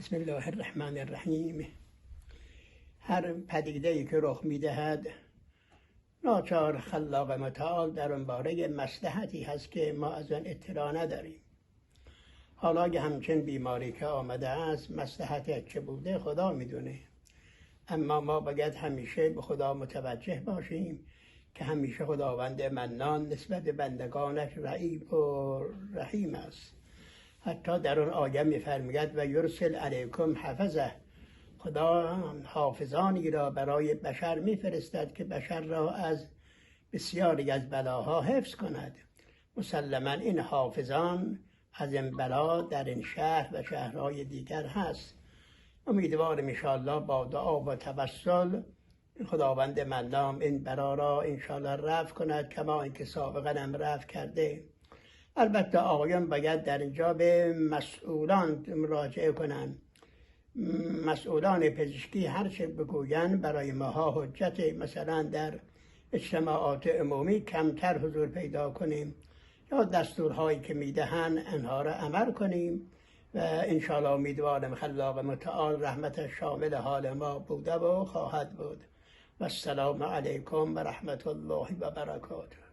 بسم الله الرحمن الرحیم. هر پدیده‌ای که رخ می‌دهد ناچار خلاق متعال در آن باره مصلحتی هست که ما از آن اطلاع نداریم. حالا که همچین بیماری که آمده است مصلحت چه بوده خدا میدونه، اما ما باید همیشه به خدا متوجه باشیم که همیشه خداوند منان نسبت به بندگانش رئیف و رحیم است. حتی در اون آیه می‌فرماید و یرسل علیکم حفظه، خدا حافظانی را برای بشر میفرستد که بشر را از بسیاری از بلاها حفظ کند. مسلما این حافظان از این بلا در این شهر و شهرهای دیگر هست. امیدوارم انشاءالله با دعا و توسل خداوند منان این بلا را انشاءالله رفع کند، کما اینکه سابقا هم رفع کرده. البته آقایان باید در اینجا به مسئولان مراجعه کنند. مسئولان پزشکی هر چه بگویند برای ماها حجت. مثلا در اجتماعات عمومی کمتر حضور پیدا کنیم یا دستورهایی که میدهند انها را عمل کنیم و انشاءالله امیدوارم خلاق متعال رحمت شامل حال ما بوده و خواهد بود. و السلام علیکم و رحمت الله و برکاته.